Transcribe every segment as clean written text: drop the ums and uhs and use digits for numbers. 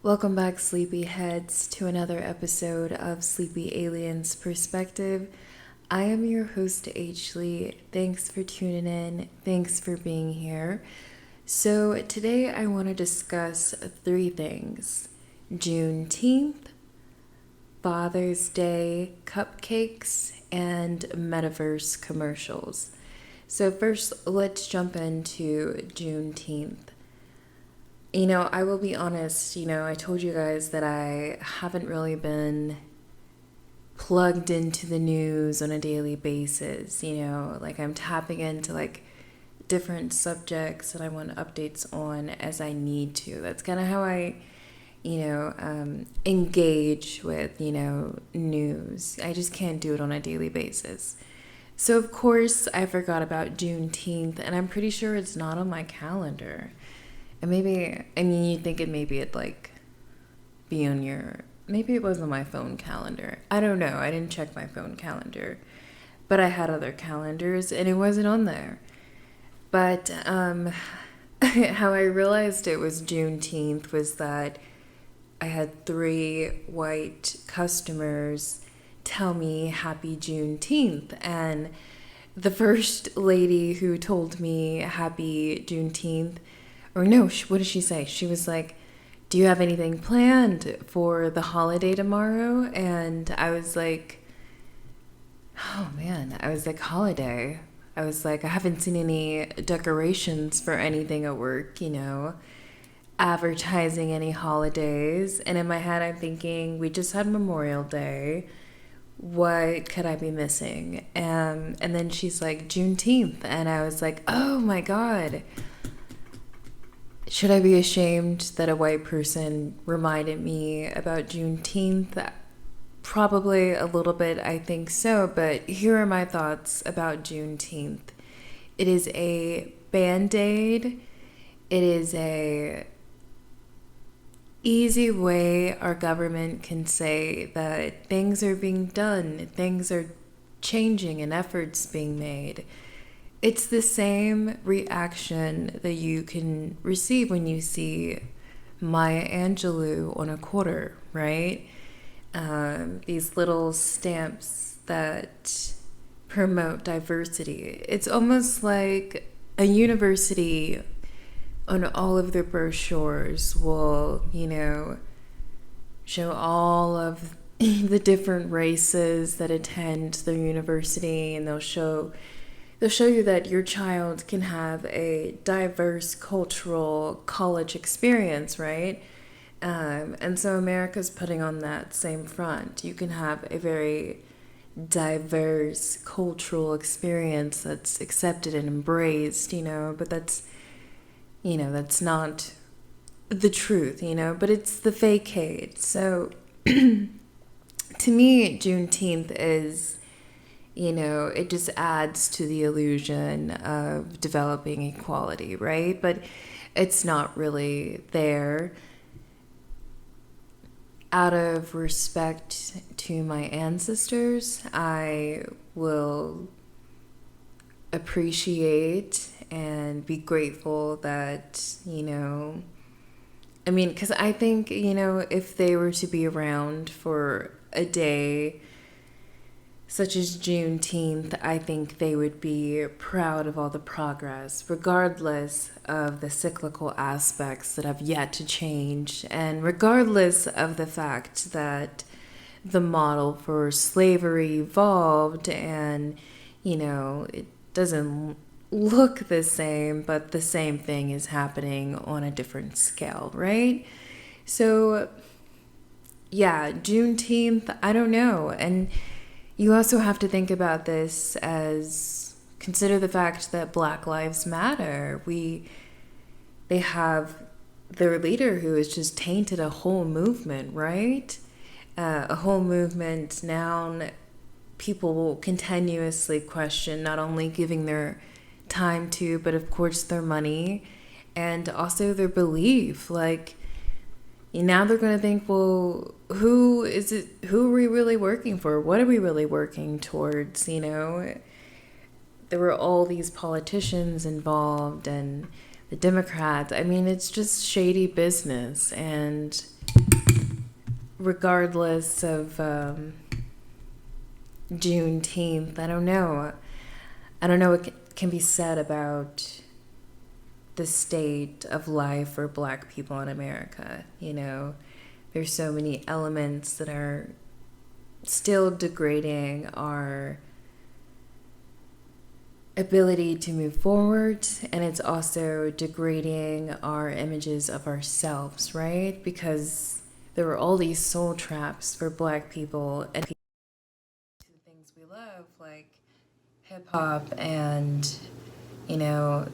Welcome back, sleepyheads, to another episode of Sleepy Aliens Perspective. I am your host, Leigh. Thanks for tuning in. Thanks for being here. So today I want to discuss three things: Juneteenth, Father's Day, cupcakes, and Metaverse commercials. So first, let's jump into Juneteenth. I will be honest, I told you guys that I haven't really been plugged into the news on a daily basis, I'm tapping into different subjects that I want updates on as I need to. That's kind of how I, engage with, news. I just can't do it on a daily basis. So of course I forgot about Juneteenth, and I'm pretty sure it's not on my calendar. And you'd think maybe it'd be on maybe it was on my phone calendar. I don't know. I didn't check my phone calendar. But I had other calendars and it wasn't on there. But how I realized it was Juneteenth was that I had 3 white customers tell me Happy Juneteenth. And the first lady who told me Happy Juneteenth, or no, what did she say? She was like, "Do you have anything planned for the holiday tomorrow?" And I was like, oh man, holiday. I was like, I haven't seen any decorations for anything at work, advertising any holidays. And in my head, I'm thinking, we just had Memorial Day. What could I be missing? And then she's like, Juneteenth. And I was like, oh my God. Should I be ashamed that a white person reminded me about Juneteenth? Probably a little bit, I think so, but here are my thoughts about Juneteenth. It is a Band-Aid. It is a easy way our government can say that things are being done, things are changing, and efforts being made. It's the same reaction that you can receive when you see Maya Angelou on a quarter, right? These little stamps that promote diversity. It's almost like a university on all of their brochures will, show all of the different races that attend their university, and they'll show you that your child can have a diverse cultural college experience, right? And so America's putting on that same front. You can have a very diverse cultural experience that's accepted and embraced, but that's not the truth, but it's the facade. So to me, Juneteenth is, it just adds to the illusion of developing equality, right? But it's not really there. Out of respect to my ancestors, I will appreciate and be grateful that, because I think, if they were to be around for a day such as Juneteenth, I think they would be proud of all the progress, regardless of the cyclical aspects that have yet to change, and regardless of the fact that the model for slavery evolved and, it doesn't look the same, but the same thing is happening on a different scale, right? So, yeah, Juneteenth, I don't know. And you also have to think about this as consider the fact that Black Lives Matter. They have their leader who has just tainted a whole movement, right? A whole movement now people will continuously question, not only giving their time to, but of course their money and also their belief. Now they're going to think, well, who are we really working for? What are we really working towards? There were all these politicians involved and the Democrats. It's just shady business. And regardless of Juneteenth, I don't know. I don't know what can be said about the state of life for Black people in America. You know, there's so many elements that are still degrading our ability to move forward, and it's also degrading our images of ourselves, right? Because there were all these soul traps for Black people and the things we love, like hip hop and, you know,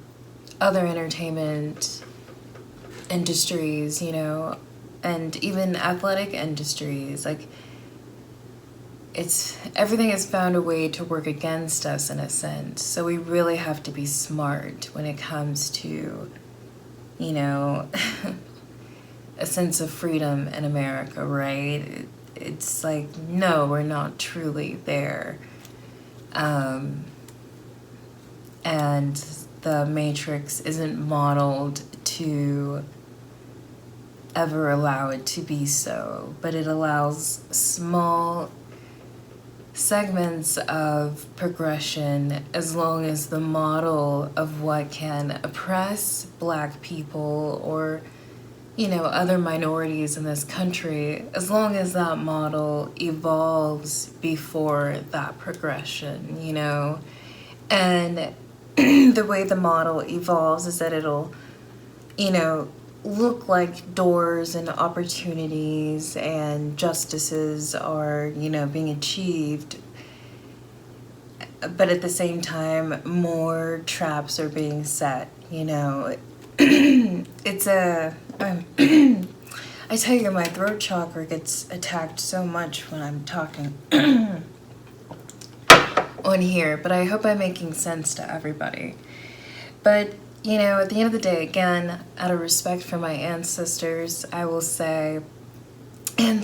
other entertainment industries, you know, and even athletic industries. Like, everything has found a way to work against us in a sense. So we really have to be smart when it comes to, you know, a sense of freedom in America, right? It's like, no, we're not truly there. And the Matrix isn't modeled to ever allow it to be so, but it allows small segments of progression as long as the model of what can oppress Black people or, you know, other minorities in this country, as long as that model evolves before that progression, you know. And the way the model evolves is that it'll, you know, look like doors and opportunities and justices are, you know, being achieved, but at the same time more traps are being set, you know. It's a I tell you, my throat chakra gets attacked so much when I'm talking on here, but I hope I'm making sense to everybody. But you know, at the end of the day, again, out of respect for my ancestors, I will say that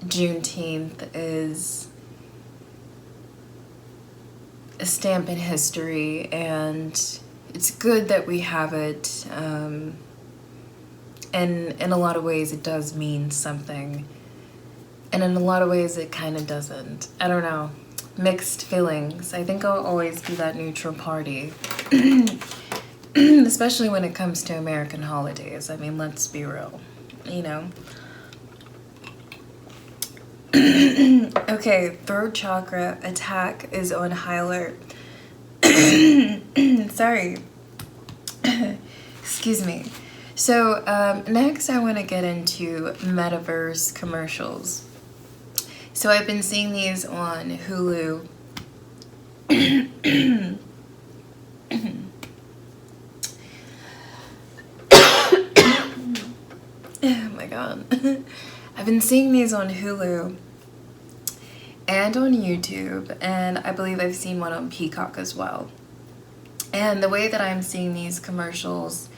Juneteenth is a stamp in history, and it's good that we have it. And in a lot of ways, it does mean something. And in a lot of ways, it kind of doesn't. I don't know. Mixed feelings. I think I'll always be that neutral party. Especially when it comes to American holidays. I mean, let's be real, you know. Okay, throat chakra attack is on high alert. Sorry. Excuse me. So next I want to get into Metaverse commercials. So I've been seeing these on Hulu. Oh my god. I've been seeing these on Hulu and on YouTube, and I believe I've seen one on Peacock as well. And the way that I'm seeing these commercials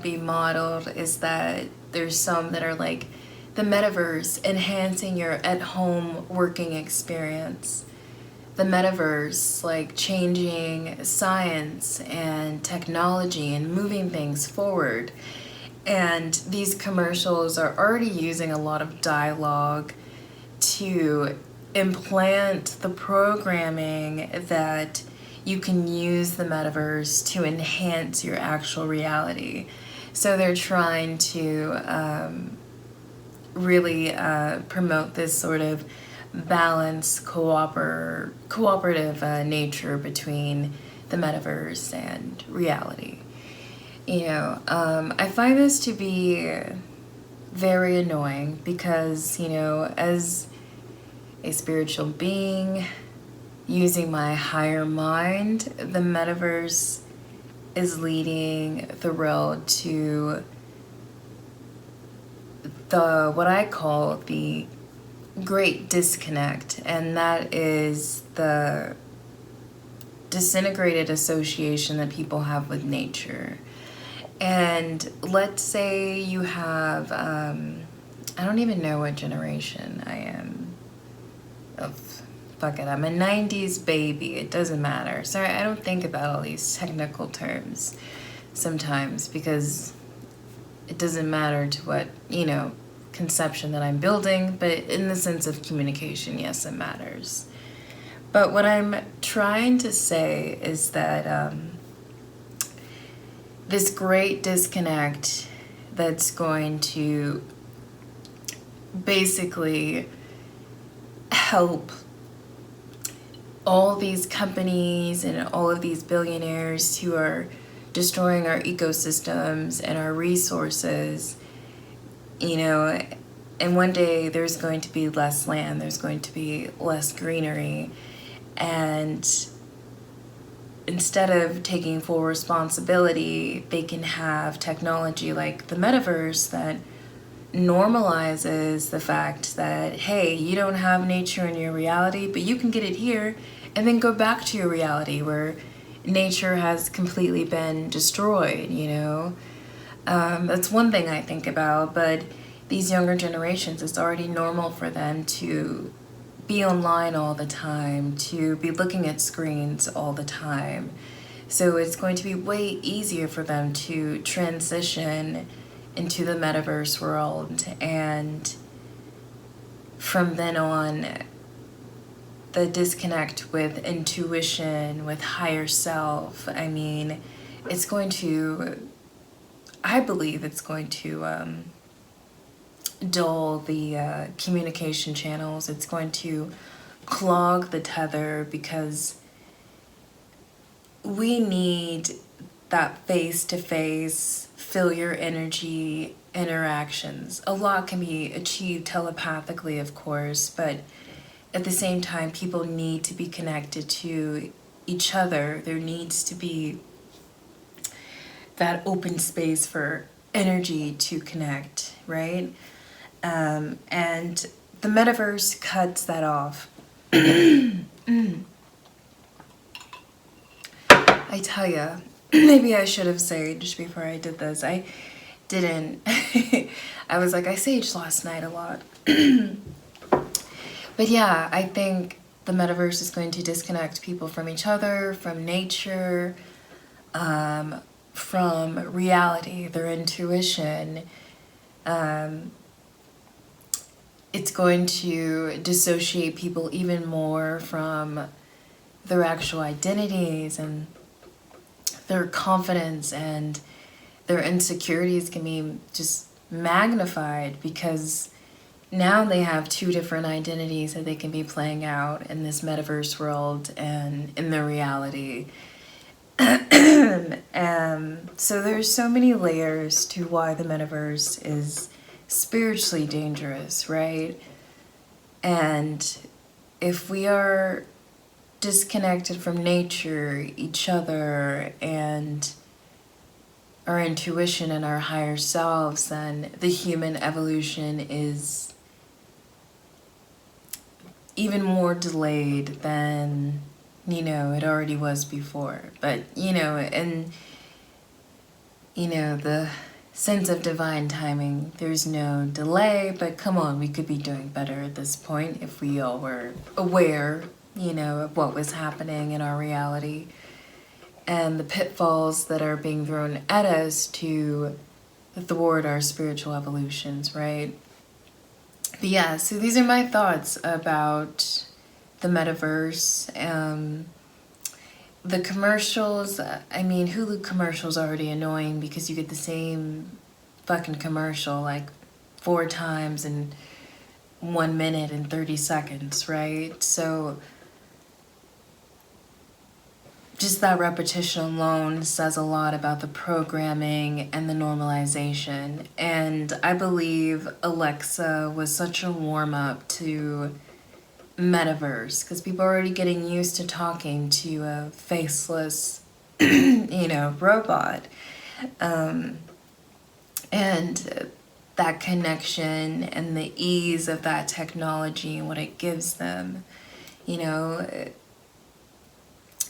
be modeled is that there's some that are like the metaverse enhancing your at-home working experience. The metaverse, like changing science and technology and moving things forward. And these commercials are already using a lot of dialogue to implant the programming that you can use the metaverse to enhance your actual reality. So they're trying to really promote this sort of balanced, cooperative nature between the metaverse and reality. You know, I find this to be very annoying because, you know, as a spiritual being using my higher mind, the metaverse is leading the road to what I call the great disconnect, and that is the disintegrated association that people have with nature. And let's say you have, I don't even know what generation I am. Fuck it, I'm a 90s baby, it doesn't matter. Sorry, I don't think about all these technical terms sometimes because it doesn't matter to what, conception that I'm building, but in the sense of communication, yes, it matters. But what I'm trying to say is that this great disconnect that's going to basically help all these companies and all of these billionaires who are destroying our ecosystems and our resources, and one day there's going to be less land, there's going to be less greenery, and instead of taking full responsibility, they can have technology like the Metaverse that normalizes the fact that, hey, you don't have nature in your reality, but you can get it here, and then go back to your reality where nature has completely been destroyed, That's one thing I think about, but these younger generations, it's already normal for them to be online all the time, to be looking at screens all the time. So it's going to be way easier for them to transition into the metaverse world, and from then on, the disconnect with intuition, with higher self, I believe it's going to dull the communication channels. It's going to clog the tether, because we need that face-to-face, feel your energy interactions. A lot can be achieved telepathically, of course, but at the same time, people need to be connected to each other. There needs to be that open space for energy to connect, right? And the metaverse cuts that off. I tell ya, maybe I should have saged before I did this. I didn't. I was like, I saged last night a lot. But yeah, I think the metaverse is going to disconnect people from each other, from nature, from reality, their intuition. It's going to dissociate people even more from their actual identities, and their confidence and their insecurities can be just magnified, because now they have two different identities that they can be playing out in this metaverse world and in their reality. So there's so many layers to why the metaverse is spiritually dangerous, right? And if we are disconnected from nature, each other, and our intuition and our higher selves, then the human evolution is even more delayed than, it already was before. But, and, the sense of divine timing, there's no delay, but come on, we could be doing better at this point if we all were aware, of what was happening in our reality and the pitfalls that are being thrown at us to thwart our spiritual evolutions, right? But yeah, so these are my thoughts about the metaverse. The commercials, Hulu commercials are already annoying, because you get the same fucking commercial like 4 times in 1 minute and 30 seconds, right? So just that repetition alone says a lot about the programming and the normalization. And I believe Alexa was such a warm-up to metaverse, because people are already getting used to talking to a faceless, robot. And that connection and the ease of that technology and what it gives them,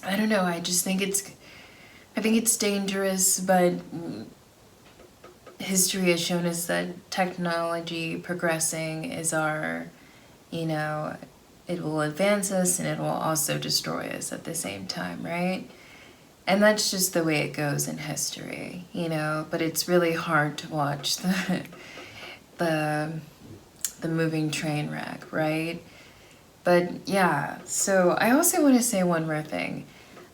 I don't know, I think it's dangerous, but history has shown us that technology progressing is our, it will advance us and it will also destroy us at the same time, right? And that's just the way it goes in history, you know, but it's really hard to watch the moving train wreck, right? But yeah, so I also want to say one more thing.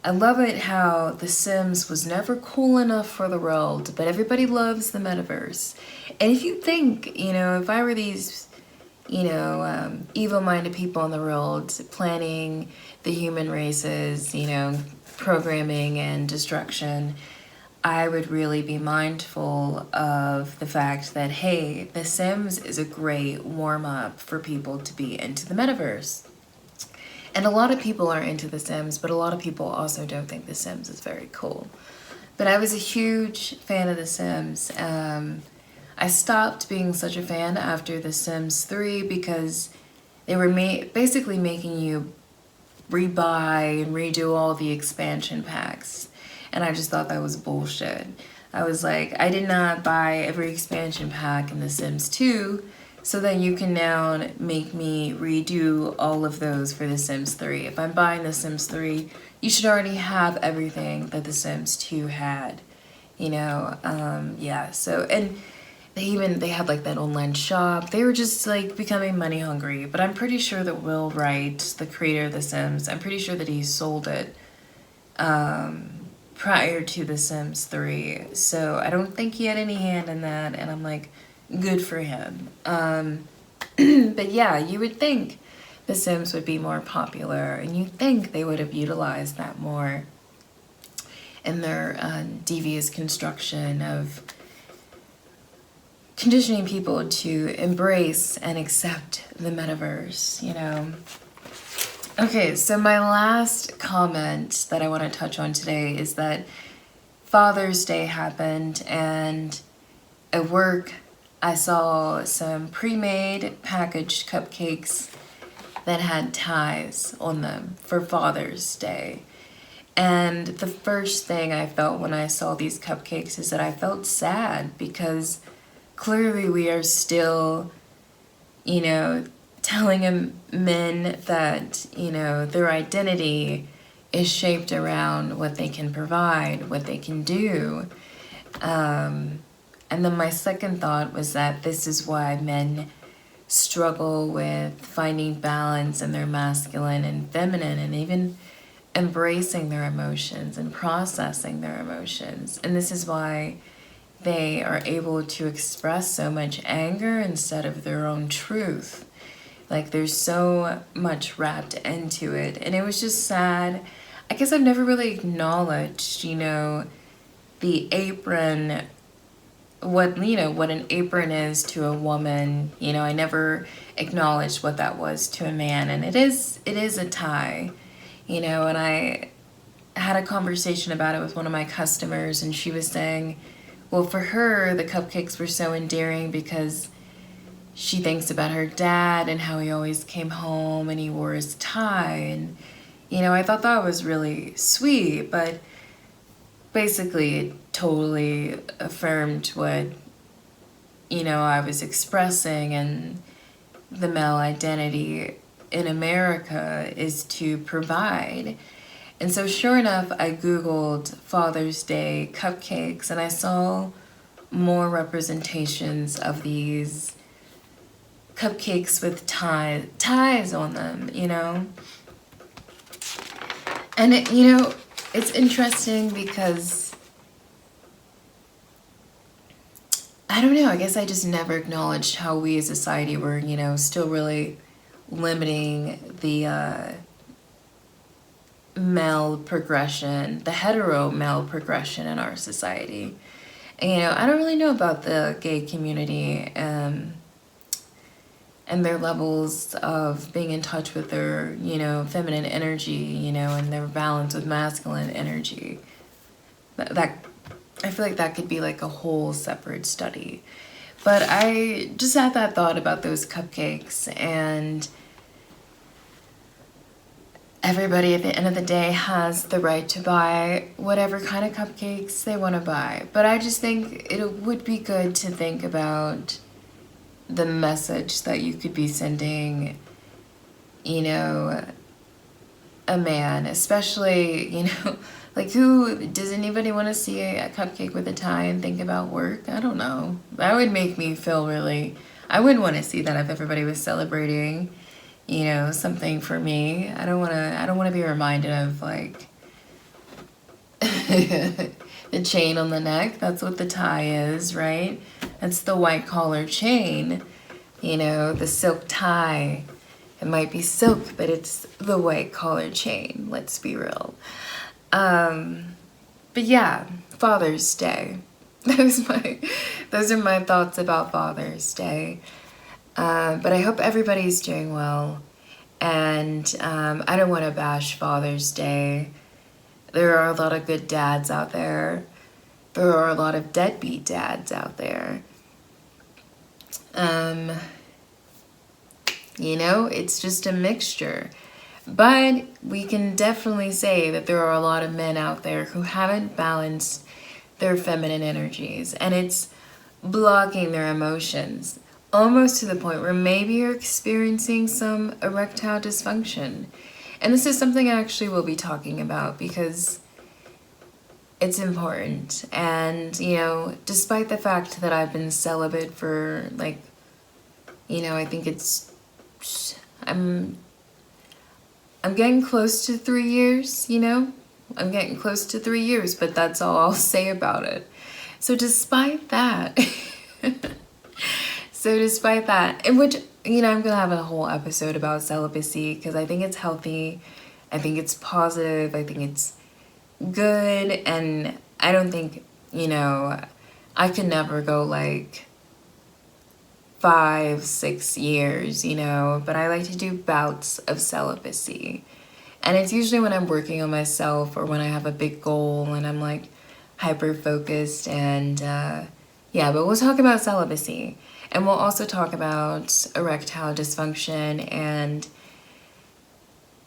I love it how The Sims was never cool enough for the world, but everybody loves the metaverse. And if you think, you know, if I were these, you know, evil-minded people in the world planning the human race's, you know, programming and destruction, I would really be mindful of the fact that, hey, The Sims is a great warm-up for people to be into the metaverse. And a lot of people are into The Sims, but a lot of people also don't think The Sims is very cool. But I was a huge fan of The Sims. I stopped being such a fan after The Sims 3 because they were basically making you rebuy and redo all the expansion packs. And I just thought that was bullshit. I was like, I did not buy every expansion pack in The Sims 2, so then you can now make me redo all of those for The Sims 3. If I'm buying The Sims 3, you should already have everything that The Sims 2 had. You know, yeah, so, and they had like that online shop. They were just like becoming money hungry. But I'm pretty sure that Will Wright, the creator of The Sims, I'm pretty sure that he sold it prior to The Sims 3. So I don't think he had any hand in that. And I'm like, good for him. But yeah, you would think The Sims would be more popular. And you'd think they would have utilized that more in their devious construction of conditioning people to embrace and accept the metaverse, you know. Okay, so my last comment that I want to touch on today is that Father's Day happened, and at work I saw some pre-made packaged cupcakes that had ties on them for Father's Day. And the first thing I felt when I saw these cupcakes is that I felt sad because clearly we are still, you know, telling men that, you know, their identity is shaped around what they can provide, what they can do. And then my second thought was that this is why men struggle with finding balance in their masculine and feminine, and even embracing their emotions and processing their emotions. And this is why they are able to express so much anger instead of their own truth. Like, there's so much wrapped into it. And it was just sad. I guess I've never really acknowledged, you know, the apron, what an apron is to a woman. You know, I never acknowledged what that was to a man. And it is a tie, you know, and I had a conversation about it with one of my customers, and she was saying, well, for her, the cupcakes were so endearing because she thinks about her dad and how he always came home and he wore his tie. And, you know, I thought that was really sweet, but basically it totally affirmed what, you know, I was expressing. And the male identity in America is to provide. And so sure enough, I Googled Father's Day cupcakes, and I saw more representations of these cupcakes with ties on them, you know. And it, you know, it's interesting because I don't know, I guess I just never acknowledged how we as a society were, you know, still really limiting the male progression, the hetero male progression in our society. And, you know, I don't really know about the gay community and their levels of being in touch with their, you know, feminine energy, you know, and their balance with masculine energy. That I feel like that could be like a whole separate study. But I just had that thought about those cupcakes, and everybody at the end of the day has the right to buy whatever kind of cupcakes they want to buy. But I just think it would be good to think about the message that you could be sending, you know, a man, especially, you know, Like, does anybody want to see a cupcake with a tie and think about work? I don't know. That would make me feel really, I wouldn't want to see that if everybody was celebrating, you know, something for me. I don't want to be reminded of, like, the chain on the neck. That's what the tie is, right? That's the white collar chain, you know, the silk tie. It might be silk, but it's the white collar chain. Let's be real. But yeah, Father's Day. Those are my thoughts about Father's Day. But I hope everybody's doing well. And I don't want to bash Father's Day. There are a lot of good dads out there. There are a lot of deadbeat dads out there. You know, it's just a mixture. But we can definitely say that there are a lot of men out there who haven't balanced their feminine energies, and it's blocking their emotions, almost to the point where maybe you're experiencing some erectile dysfunction. And this is something I actually will be talking about because it's important. And, you know, despite the fact that I've been celibate for, like, you know, I think I'm getting close to 3 years, you know? I'm getting close to 3 years, but that's all I'll say about it. So despite that, in which, you know, I'm going to have a whole episode about celibacy because I think it's healthy, I think it's positive, I think it's good, and I don't think, you know, I could never go like 5-6 years, you know, but I like to do bouts of celibacy. And it's usually when I'm working on myself or when I have a big goal and I'm like hyper focused. And yeah, but we'll talk about celibacy, and we'll also talk about erectile dysfunction and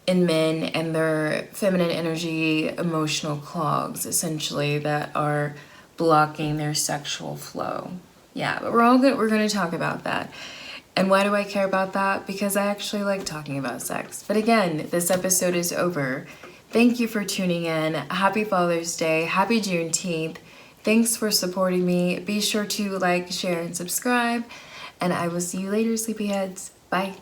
in men and their feminine energy emotional clogs, essentially, that are blocking their sexual flow. Yeah, but we're going to talk about that. And why do I care about that? Because I actually like talking about sex. But again, this episode is over. Thank you for tuning in. Happy Father's Day. Happy Juneteenth. Thanks for supporting me. Be sure to like, share, and subscribe. And I will see you later, sleepyheads. Bye.